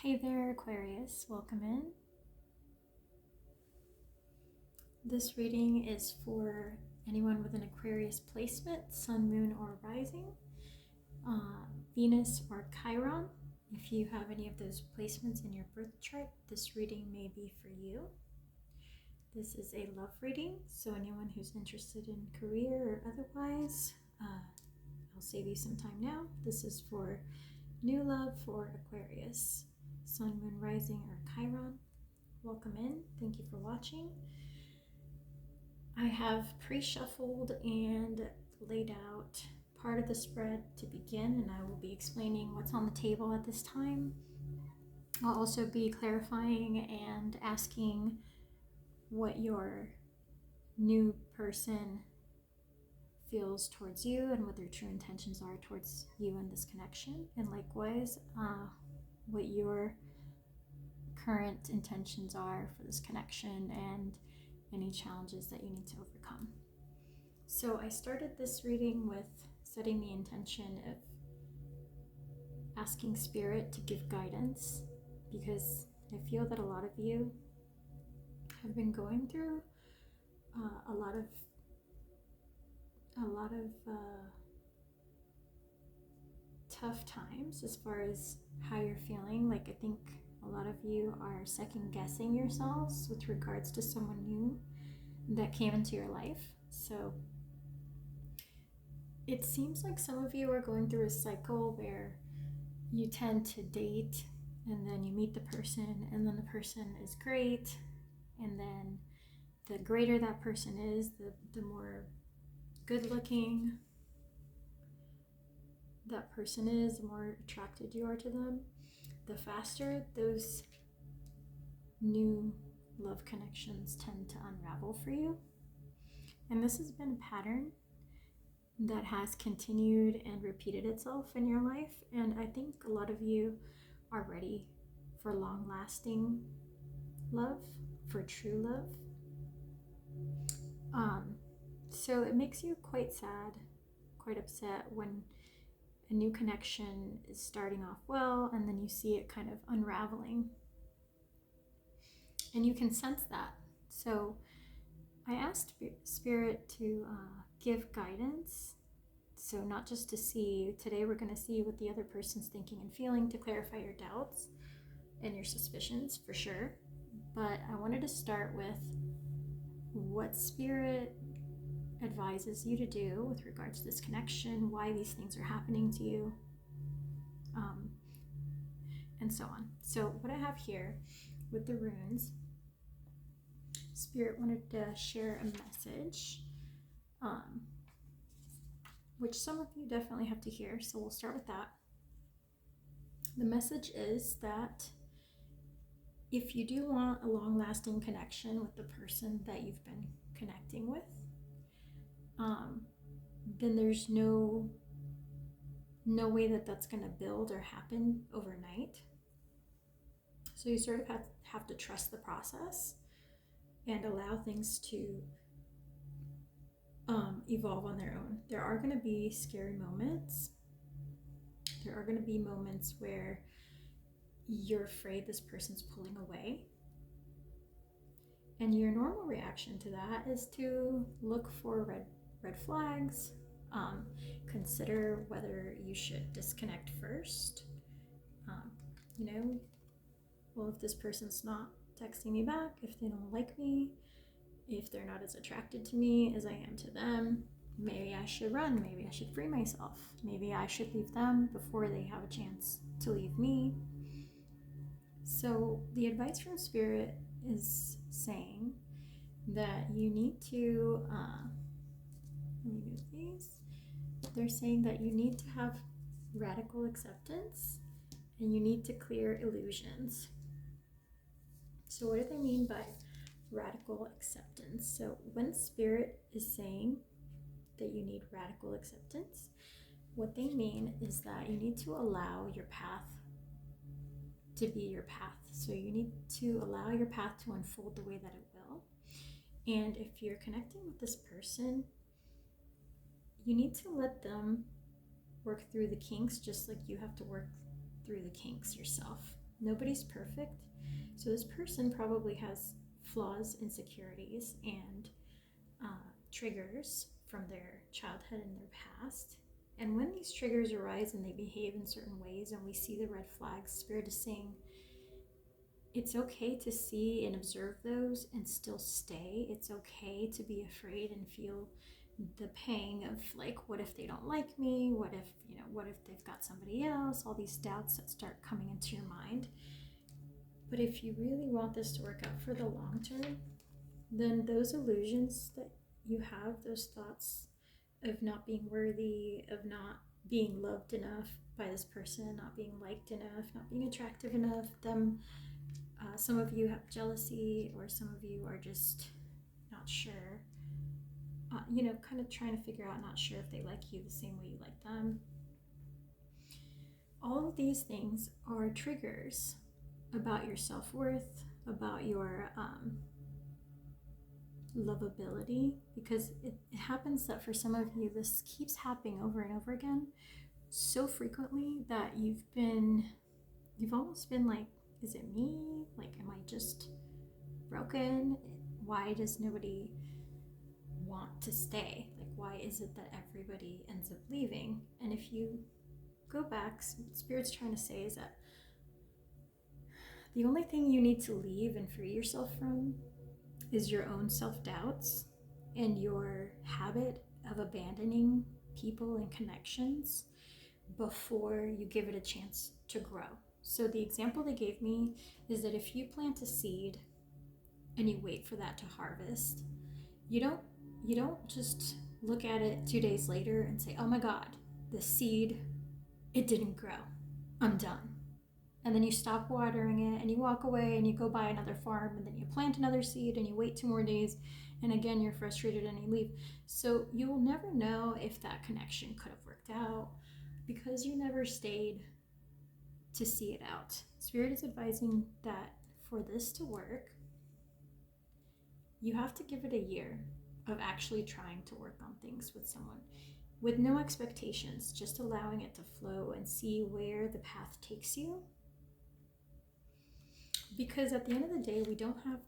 Hey there, Aquarius. Welcome in. This reading is for anyone with an Aquarius placement, Sun, Moon, or Rising, Venus, or Chiron. If you have any of those placements in your birth chart, this reading may be for you. This is a love reading, so anyone who's interested in career or otherwise, I'll save you some time now. This is for new love for Aquarius, Sun, Moon, Rising, or Chiron. Welcome in. Thank you for watching. I have pre-shuffled and laid out part of the spread to begin, and I will be explaining what's on the table at this time. I'll also be clarifying and asking what your new person feels towards you and what their true intentions are towards you in this connection, and likewise what your current intentions are for this connection and any challenges that you need to overcome. So I started this reading with setting the intention of asking Spirit to give guidance, because I feel that a lot of you have been going through a lot of tough times as far as how you're feeling. Like, I think a lot of you are second guessing yourselves with regards to someone new that came into your life. So it seems like some of you are going through a cycle where you tend to date and then you meet the person and then the person is great, and then the greater that person is, the more good looking that person is, the more attracted you are to them, the faster those new love connections tend to unravel for you. And this has been a pattern that has continued and repeated itself in your life, and I think a lot of you are ready for long-lasting love, for true love. So it makes you quite sad, quite upset when a new connection is starting off well and then you see it kind of unraveling, and you can sense that. So I asked Spirit to give guidance, so not just to see, today we're going to see what the other person's thinking and feeling to clarify your doubts and your suspicions for sure, but I wanted to start with what Spirit advises you to do with regards to this connection, why these things are happening to you, and so on. So what I have here with the runes, Spirit wanted to share a message, which some of you definitely have to hear, so we'll start with that. The message is that if you do want a long-lasting connection with the person that you've been connecting with, then there's no way that that's going to build or happen overnight. So you sort of have to trust the process and allow things to evolve on their own. There are going to be scary moments. There are going to be moments where you're afraid this person's pulling away. And your normal reaction to that is to look for red flags, consider whether you should disconnect first. Well, if this person's not texting me back, if they don't like me, if they're not as attracted to me as I am to them, maybe I should run, maybe I should free myself, maybe I should leave them before they have a chance to leave me. So the advice from Spirit is saying that you need to, let me move these. They're saying that you need to have radical acceptance and you need to clear illusions. So what do they mean by radical acceptance? So when Spirit is saying that you need radical acceptance, what they mean is that you need to allow your path to be your path. So you need to allow your path to unfold the way that it will. And if you're connecting with this person, you need to let them work through the kinks just like you have to work through the kinks yourself. Nobody's perfect. So this person probably has flaws, insecurities, and triggers from their childhood and their past. And when these triggers arise and they behave in certain ways and we see the red flags, Spirit is saying it's okay to see and observe those and still stay. It's okay to be afraid and feel the pang of like, what if they don't like me? What if, what if they've got somebody else? All these doubts that start coming into your mind. But if you really want this to work out for the long term, then those illusions that you have, those thoughts of not being worthy, of not being loved enough by this person, not being liked enough, not being attractive enough, some of you have jealousy, or some of you are just not sure, kind of trying to figure out, not sure if they like you the same way you like them. All of these things are triggers about your self-worth, about your lovability, because it happens that for some of you, this keeps happening over and over again so frequently that you've almost been like, is it me? Like, am I just broken? Why does nobody want to stay? Like, why is it that everybody ends up leaving? And if you go back, Spirit's trying to say is that the only thing you need to leave and free yourself from is your own self-doubts and your habit of abandoning people and connections before you give it a chance to grow. So the example they gave me is that if you plant a seed and you wait for that to harvest, you don't just look at it 2 days later and say, oh my God, the seed, it didn't grow, I'm done. And then you stop watering it and you walk away and you go buy another farm, and then you plant another seed and you wait 2 more days, and again you're frustrated and you leave. So you will never know if that connection could have worked out because you never stayed to see it out. Spirit is advising that for this to work, you have to give it a year of actually trying to work on things with someone with no expectations, just allowing it to flow and see where the path takes you. Because at the end of the day, we don't have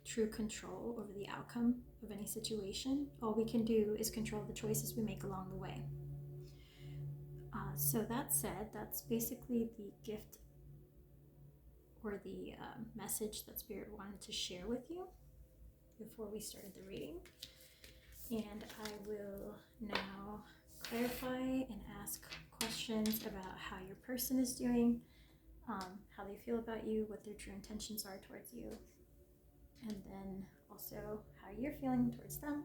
true control over the outcome of any situation. All we can do is control the choices we make along the way. So that said, that's basically the gift or the message that Spirit wanted to share with you before we started the reading. And I will now clarify and ask questions about how your person is doing, how they feel about you, what their true intentions are towards you, and then also how you're feeling towards them,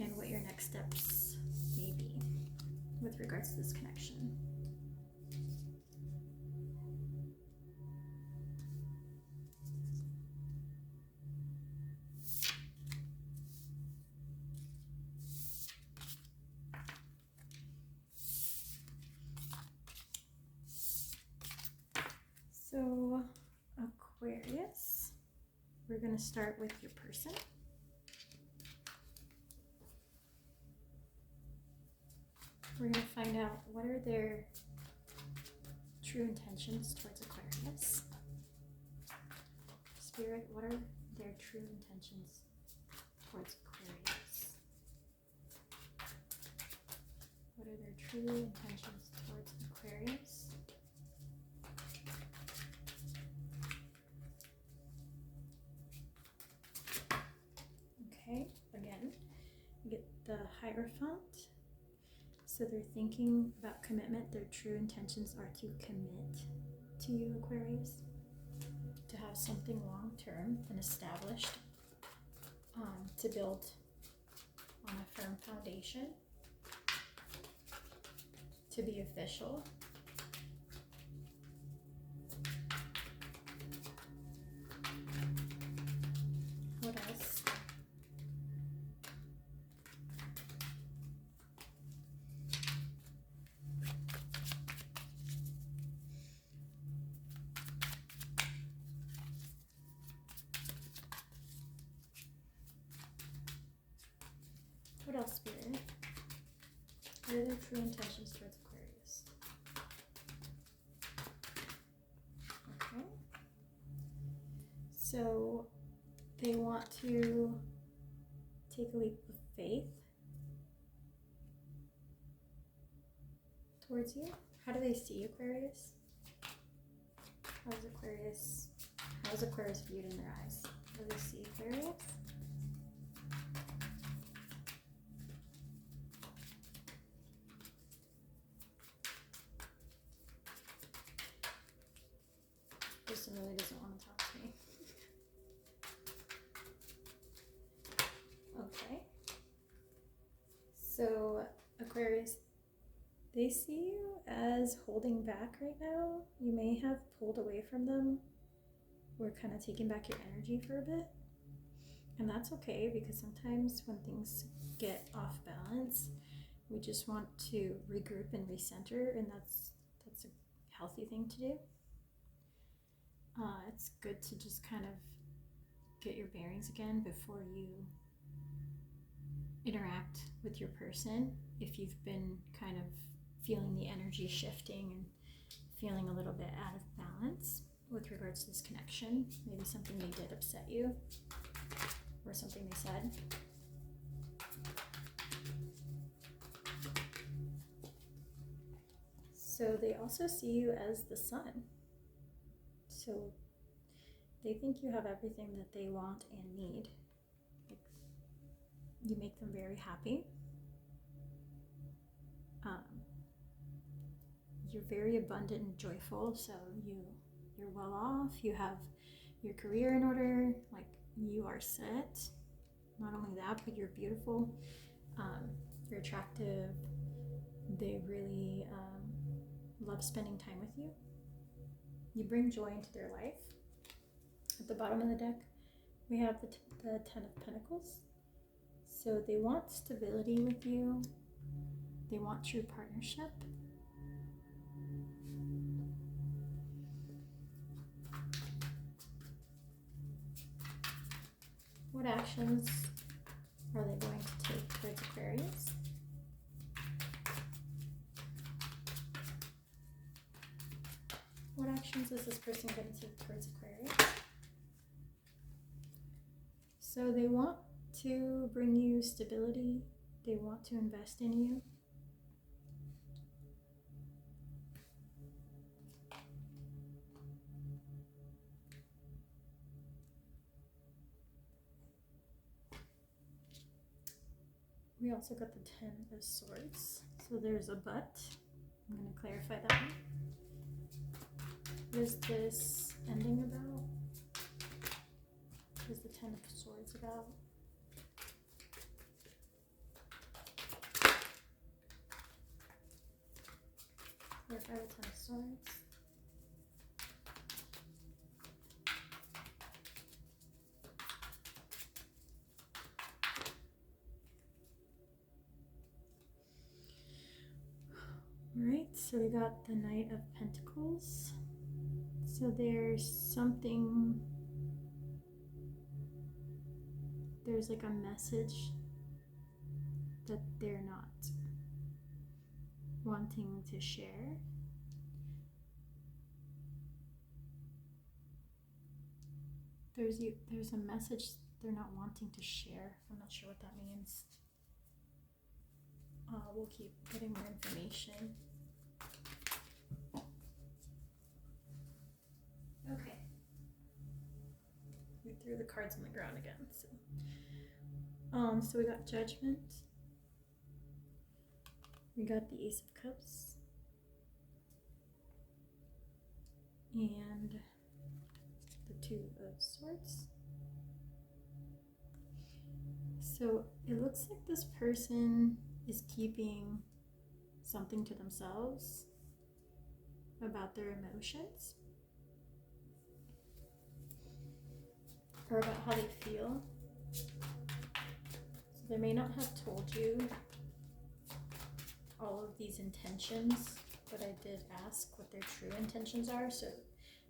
and what your next steps may be with regards to this connection. So, Aquarius, we're going to start with your person. We're going to find out what are their true intentions towards Aquarius. Spirit, what are their true intentions towards Aquarius? What are their true intentions towards Aquarius? Okay, again, you get the Hierophant. So they're thinking about commitment. Their true intentions are to commit to you, Aquarius, to have something long-term and established, to build on a firm foundation, to be official. What else? What else, Spirit? What are their true intentions towards Aquarius? So they want to take a leap of faith towards you. How do they see Aquarius? How's Aquarius viewed in their eyes? How do they see Aquarius? Person really doesn't want to talk to me. Okay. So Aquarius, they see you as holding back right now. You may have pulled away from them or kind of taking back your energy for a bit. And that's okay, because sometimes when things get off balance, we just want to regroup and recenter, and that's a healthy thing to do. It's good to just kind of get your bearings again before you interact with your person. If you've been kind of feeling the energy shifting and feeling a little bit out of balance with regards to this connection, maybe something they did upset you or something they said. So they also see you as the sun. So they think you have everything that they want and need. Like, you make them very happy. You're very abundant and joyful, so you're well off. You have your career in order. Like, you are set. Not only that, but you're beautiful. You're attractive. They really love spending time with you. You bring joy into their life. At the bottom of the deck, we have the Ten of Pentacles. So they want stability with you. They want true partnership. What actions are they going to take towards Aquarius? What actions is this person going to take towards Aquarius? So they want to bring you stability. They want to invest in you. We also got the Ten of Swords. So there's a but. I'm going to clarify that one. What is this ending about? What is the Ten of Swords about? Clarify the Ten of Swords. Alright, so we got the Knight of Pentacles. So there's something, there's like a message that they're not wanting to share. There's a message they're not wanting to share. I'm not sure what that means. We'll keep getting more information. Okay. We threw the cards on the ground again. So we got Judgment. We got the Ace of Cups. And the Two of Swords. So it looks like this person is keeping something to themselves about their emotions or about how they feel. So they may not have told you all of these intentions, but I did ask what their true intentions are. So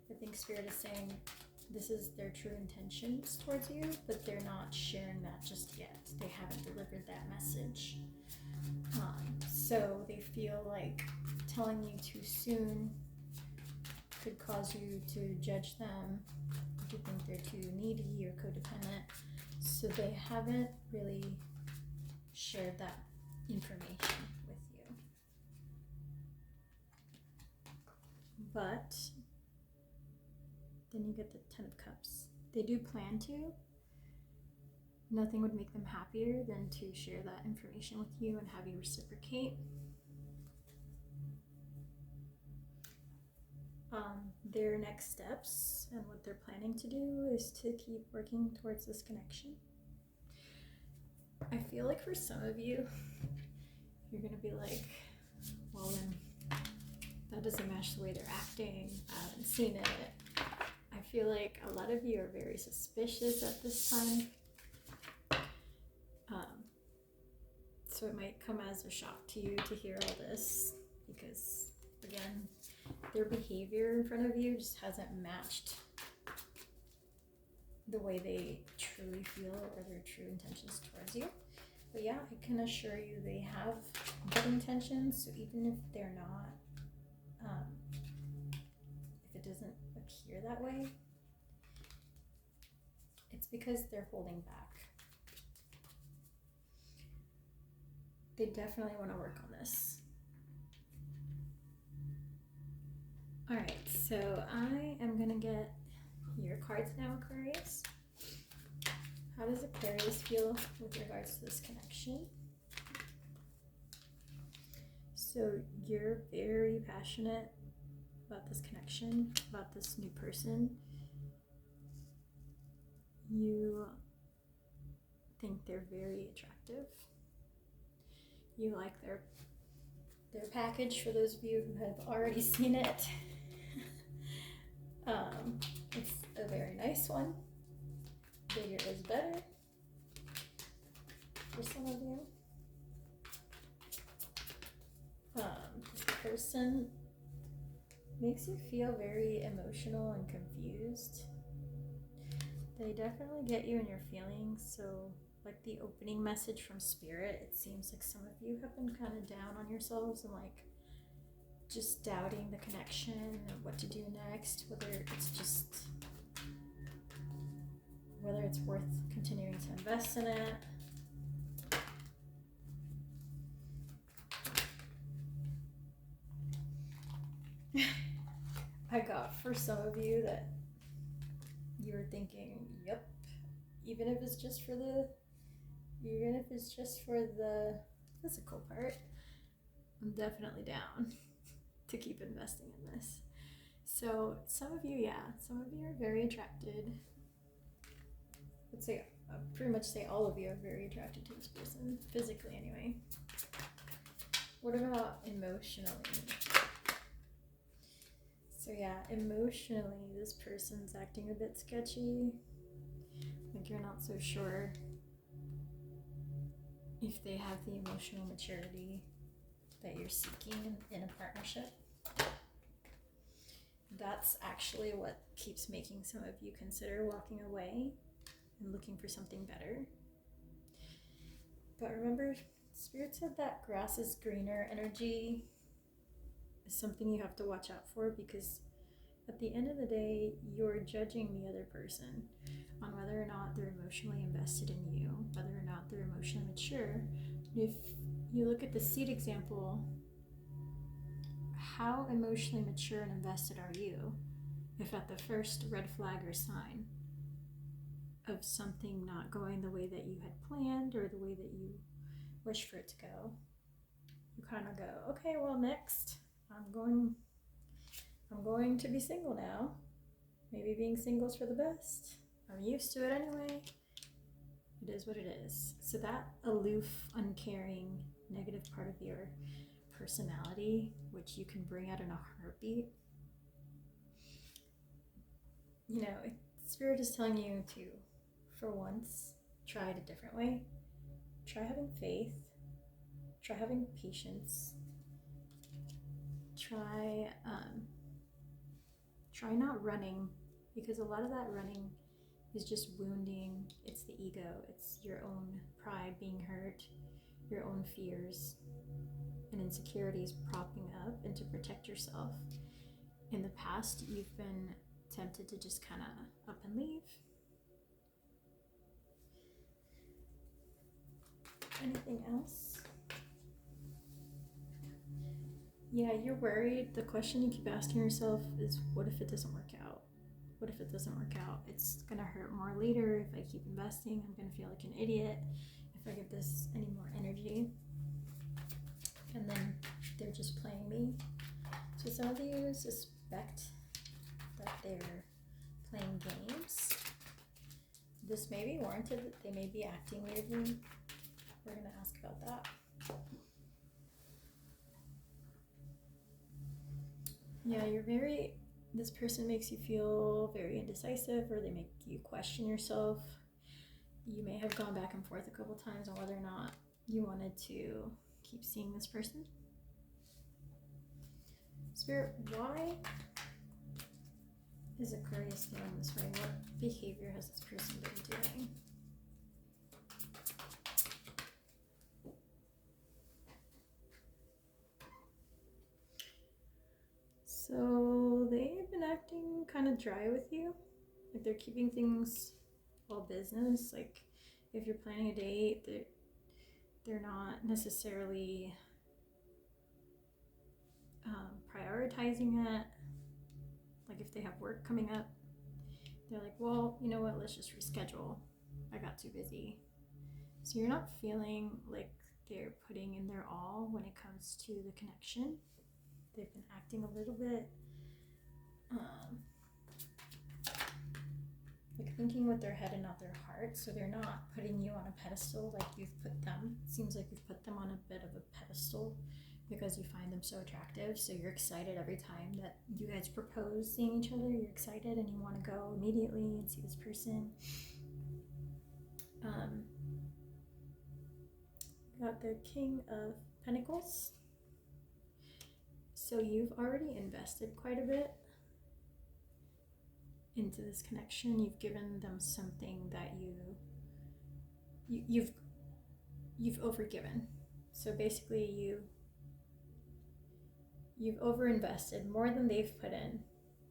I think Spirit is saying this is their true intentions towards you, but they're not sharing that just yet. They haven't delivered that message. So they feel like telling you too soon could cause you to judge them, They think they're too needy or codependent, so they haven't really shared that information with you. But then you get the Ten of Cups. They do plan to. Nothing would make them happier than to share that information with you and have you reciprocate. Their next steps and what they're planning to do is to keep working towards this connection. I feel like for some of you, you're going to be like, well, then that doesn't match the way they're acting. I haven't seen it. I feel like a lot of you are very suspicious at this time. So it might come as a shock to you to hear all this because, again, their behavior in front of you just hasn't matched the way they truly feel or their true intentions towards you. But yeah, I can assure you they have good intentions, so even if they're not, if it doesn't appear that way, it's because they're holding back. They definitely want to work on this. Alright, so I am going to get your cards now, Aquarius. How does Aquarius feel with regards to this connection? So you're very passionate about this connection, about this new person. You think they're very attractive. You like their package, for those of you who have already seen it. It's a very nice one. Bigger is better for some of you. This person makes you feel very emotional and confused. They definitely get you in your feelings, so like the opening message from Spirit, it seems like some of you have been kind of down on yourselves and like just doubting the connection and what to do next, whether it's worth continuing to invest in it. I got for some of you that you were thinking, yep, even if it's just for the physical part, I'm definitely down to keep investing in this. So some of you are very attracted. I'd pretty much say all of you are very attracted to this person, physically anyway. What about emotionally? So yeah, emotionally, this person's acting a bit sketchy. Like you're not so sure if they have the emotional maturity that you're seeking in a partnership. That's actually what keeps making some of you consider walking away and looking for something better. But remember, Spirit said that grass is greener energy is something you have to watch out for, because at the end of the day, you're judging the other person on whether or not they're emotionally invested in you, whether or not they're emotionally mature. If you look at the seed example, how emotionally mature and invested are you if at the first red flag or sign of something not going the way that you had planned or the way that you wish for it to go, you kind of go, okay, well, next I'm going to be single now. Maybe being single's for the best. I'm used to it anyway. It is what it is. So that aloof, uncaring, negative part of your personality, which you can bring out in a heartbeat, Spirit is telling you to, for once, try it a different way. Try having faith. Try having patience. Try not running, because a lot of that running is just wounding. It's the ego. It's your own pride being hurt, your own fears and insecurities propping up, and to protect yourself. In the past, you've been tempted to just kind of up and leave. Anything else? Yeah, you're worried. The question you keep asking yourself is, what if it doesn't work out? What if it doesn't work out? It's gonna hurt more later. If I keep investing, I'm gonna feel like an idiot if I give this any more energy. And then they're just playing me. So some of you suspect that they're playing games. This may be warranted, that they may be acting weirdly. We're gonna ask about that. Yeah, this person makes you feel very indecisive, or they make you question yourself. You may have gone back and forth a couple times on whether or not you wanted to keep seeing this person. Spirit, why is Aquarius feeling this way? What behavior has this person been doing? So they've been acting kind of dry with you. Like they're keeping things all business. Like if you're planning a date, they're not necessarily prioritizing it. Like if they have work coming up, they're like, well, you know what, let's just reschedule. I got too busy. So you're not feeling like they're putting in their all when it comes to the connection. They've been acting a little bit like thinking with their head and not their heart. So they're not putting you on a pedestal like you've put them. It seems like you've put them on a bit of a pedestal because you find them so attractive. So you're excited every time that you guys propose seeing each other. You're excited and you want to go immediately and see this person. Got the King of Pentacles. So you've already invested quite a bit into this connection. You've given them something that you've overgiven. So basically you've overinvested more than they've put in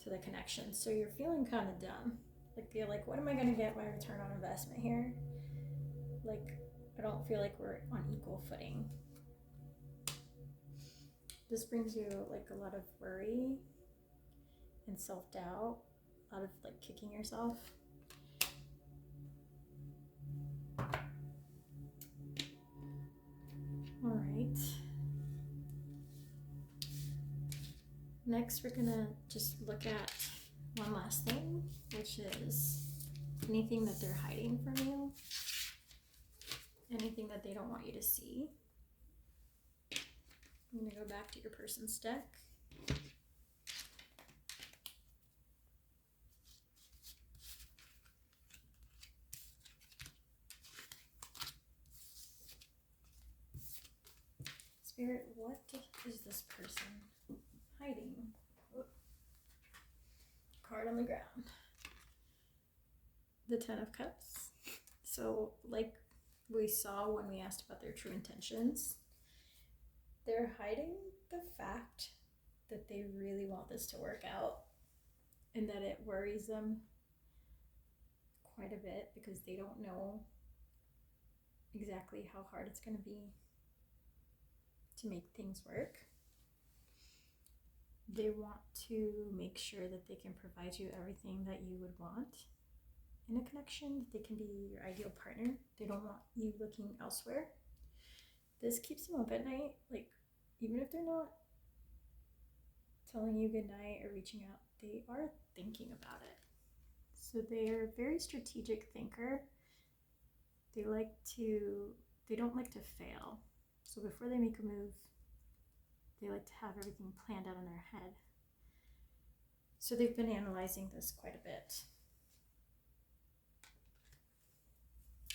to the connection. So you're feeling kind of dumb. Like you're like, what am I gonna get my return on investment here? Like I don't feel like we're on equal footing. This brings you like a lot of worry and self-doubt, a lot of like kicking yourself. All right. Next, we're gonna just look at one last thing, which is anything that they're hiding from you, anything that they don't want you to see. I'm gonna go back to your person's deck. Spirit, what is this person hiding? Oh. Card on the ground. The Ten of Cups. So like we saw when we asked about their true intentions, they're hiding the fact that they really want this to work out and that it worries them quite a bit because they don't know exactly how hard it's going to be to make things work. They want to make sure that they can provide you everything that you would want in a connection, that they can be your ideal partner. They don't want you looking elsewhere. This keeps them up at night. Like, even if they're not telling you goodnight or reaching out, they are thinking about it. So they're a very strategic thinker. They don't like to fail. So before they make a move, they like to have everything planned out in their head. So they've been analyzing this quite a bit.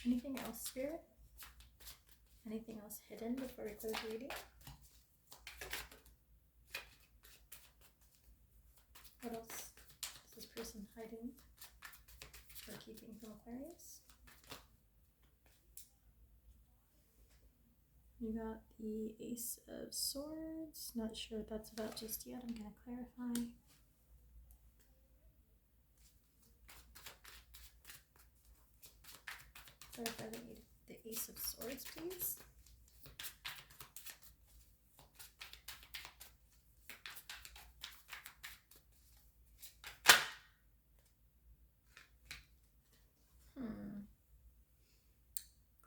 Anything else, Spirit? Anything else hidden before we close the reading? What else is this person hiding or keeping from Aquarius? You got the Ace of Swords. Not sure what that's about just yet. I'm going to clarify. Clarify the Ace of Swords, please.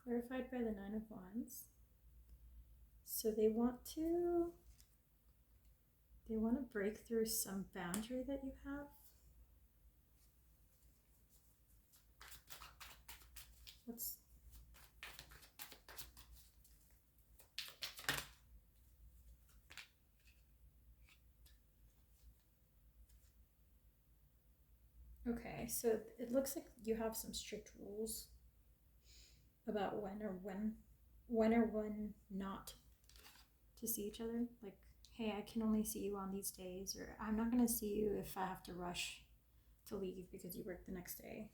Clarified by the Nine of Wands. So they want to break through some boundary that you have. What's okay, so it looks like you have some strict rules about when not to see each other. Like, hey, I can only see you on these days, or I'm not going to see you if I have to rush to leave because you work the next day.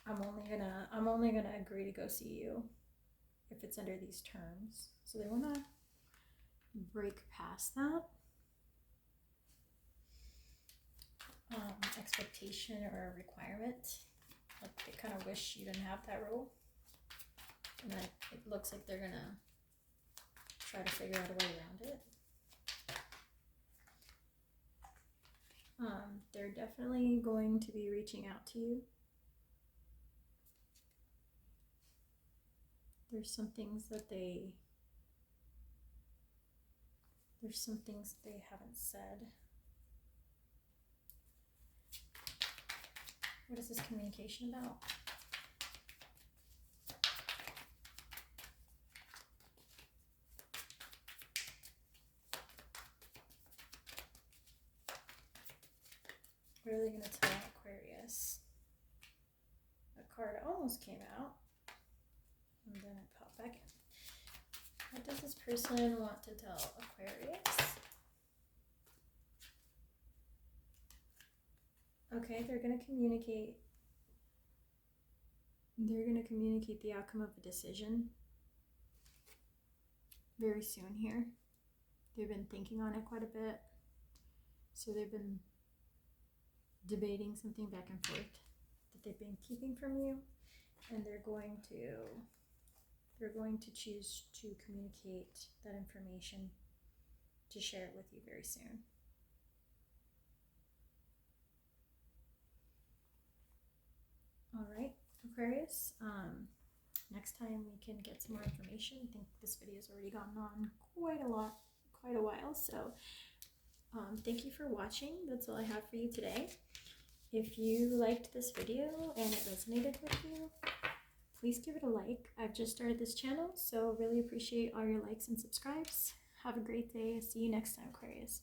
I'm only gonna agree to go see you if it's under these terms. So they want to break past that expectation or requirement. Like, they kind of wish you didn't have that rule, and then it looks like they're gonna try to figure out a way around it. They're definitely going to be reaching out to you. There's some things that they haven't said. What is this communication about? What are they going to tell Aquarius? A card almost came out, and then it popped back in. What does this person want to tell Aquarius? Okay, they're going to communicate. They're going to communicate the outcome of a decision very soon here. They've been thinking on it quite a bit. So they've been debating something back and forth that they've been keeping from you, and they're going to choose to communicate that information, to share it with you very soon. All right, Aquarius, next time we can get some more information. I think this video has already gone on quite a while, so thank you for watching. That's all I have for you today. If you liked this video and it resonated with you, please give it a like. I've just started this channel, so really appreciate all your likes and subscribes. Have a great day. See you next time, Aquarius.